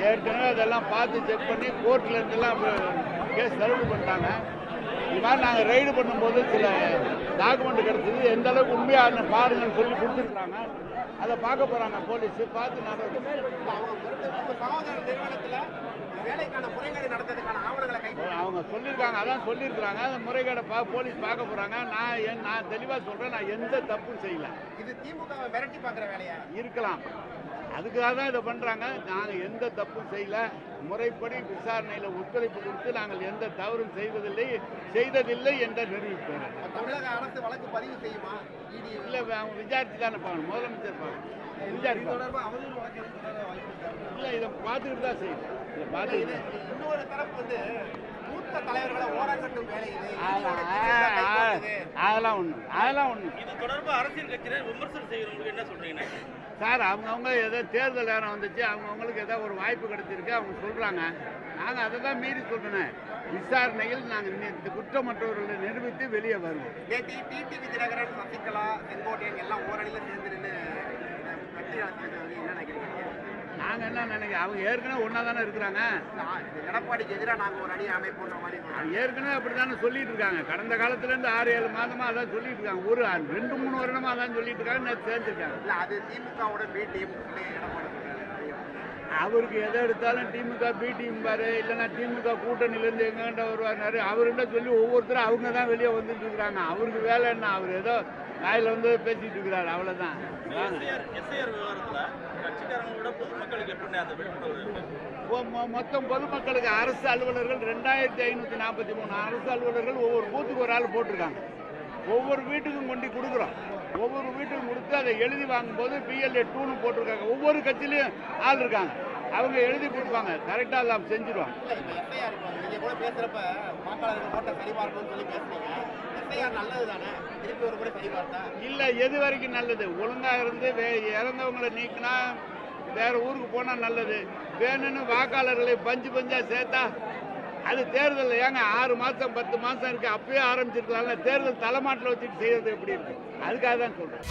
ஏற்கனவே அதெல்லாம் பார்த்து செக் பண்ணி கோர்ட்ல இருந்தெல்லாம் கேஸ் சர்வ் பண்ணிட்டாங்க. இது மாதிரி நாங்கள் ரைடு பண்ணும்போது சில டாக்குமெண்ட் கிடைச்சது, எந்த அளவுக்கு உண்மையாக பாருங்கன்னு சொல்லி கொடுத்துருக்குறாங்க. அதை பார்க்க போகிறாங்க போலீஸு, பார்த்து நடக்கும். அவங்க சொல்லியிருக்காங்க, அதான் சொல்லியிருக்கிறாங்க. அந்த முறைகேடை போலீஸ் பார்க்க போகிறாங்க. நான் தெளிவாக சொல்கிறேன், நான் எந்த தப்பும் செய்யலை. இது திமுக மிரட்டி பார்க்குற வேலையா இருக்கலாம், அதுக்காக தான் இதை பண்ணுறாங்க. நாங்கள் எந்த தப்பும் செய்யலை. முறைப்படி விசாரணையில் ஒத்துழைப்பு கொடுத்து நாங்கள் எந்த தவறும் செய்ததில்லை என்ற நிரூபிப்போம். தமிழக அரசு வழக்கு பதிவு செய்யுமா? இல்லை, அவங்க விசாரிச்சு தானே பார்க்கணும், முதலமைச்சர் பார்க்கணும். இல்லை, இதை பார்த்துக்கிட்டு தான் செய்யணும். இதை பார்த்துக்கிட்டு இன்னொரு தரப்பு வந்து மூத்த தலைவர்களை ஓரங்கட்டும் வேலை அதெல்லாம் ஒன்று. இது தொடர்பாக அரசியல் கட்சியினர் விமர்சனம் செய்யறவங்களுக்கு என்ன சொல்றீங்கன்னா சார், அவங்கவுங்க ஏதோ தேர்தல் நேரம் வந்துச்சு, அவங்கவுங்களுக்கு ஏதோ ஒரு வாய்ப்பு கிடைச்சிருக்கு, அவங்க சொல்கிறாங்க. நாங்கள் அதை தான் மீறி சொல்கிறேன். விசாரணையில் நாங்கள் குற்றமற்றவர்களை நிரூபித்து வெளியே வருவோம். டிடிவி தினகரன், சசிகலா, செங்கோட்டையன் எல்லாம் ஓரணியில் சேர்ந்து நின்று கட்சி என்ன நினைக்கிறீங்க? நாங்கள் என்ன நினைக்கிறோம், அவங்க ஏற்கனவே ஒன்றா தானே இருக்கிறாங்க. எடப்பாடிக்கு எதிராக நாங்கள் ஒரு அணி அமைப்புன்ற மாதிரி ஏற்கனவே அப்படி தானே சொல்லிட்டு இருக்காங்க. கடந்த காலத்துலேருந்து 6-7 மாதமாக அதான் சொல்லிட்டு இருக்காங்க. ஒரு 2-3 வருடமாக அதான் சொல்லிட்டு இருக்காங்க. நேற்று சேர்ந்துருக்காங்க. இல்லை, அது திமுகவோட பி டீம் எடப்பாடி அவருக்கு எதை எடுத்தாலும் திமுக பி டீம் பாரு, இல்லைன்னா திமுக கூட்டணியிலேருந்து எங்ககிட்ட வருவாரு. அவர்கிட்ட சொல்லி ஒவ்வொருத்தரும் அவங்க தான் வெளியே வந்துட்டு இருக்கிறாங்க. அவருக்கு வேலை என்ன? அவர் ஏதோ வாயில் வந்து பேசிட்டு இருக்கிறாரு, அவ்வளோதான். மொத்தம் பொதுமக்களுக்கு அரசு அலுவலர்கள் 2543 அரசு அலுவலர்கள் ஒவ்வொரு பூத்துக்கு ஒரு ஆள் போட்டிருக்காங்க. ஒவ்வொரு வீட்டுக்கும் கொண்டு கொடுக்குறோம். ஒவ்வொரு வீட்டுக்கும் கொடுத்து அதை எழுதி வாங்கும்போது PLA 2ன்னு போட்டிருக்காங்க. ஒவ்வொரு கட்சியிலையும் ஆள் இருக்காங்க, அவங்க எழுதி கொடுப்பாங்க. கரெக்டாக எல்லாம் செஞ்சிருவாங்க. நீங்கள் கூட பேசுகிறப்ப வாக்காளர்கள் ஓட்ட சரிபார்க்கணும்னு சொல்லி பேசுறீங்க. எஸ்ஐஆர் நல்லது தானே? திருப்பி ஒரு முறை சரிபார்த்தா இல்லை, எது வரைக்கும் நல்லது? ஒழுங்காக இருந்து இறந்தவங்களை நீக்கினா வேற ஊருக்கு போனால் நல்லது. வேணும்னு வாக்காளர்களை பஞ்சா சேர்த்தா அது தேர்தல் ஏங்க 6 மாதம் 10 மாதம் இருக்குது, அப்பயே ஆரம்பிச்சிருக்கலாம்ல. தேர்தல் தலைமாட்டில் வச்சுட்டு செய்கிறது எப்படி இருக்கு? அதுக்காக தான் சொல்கிறேன்.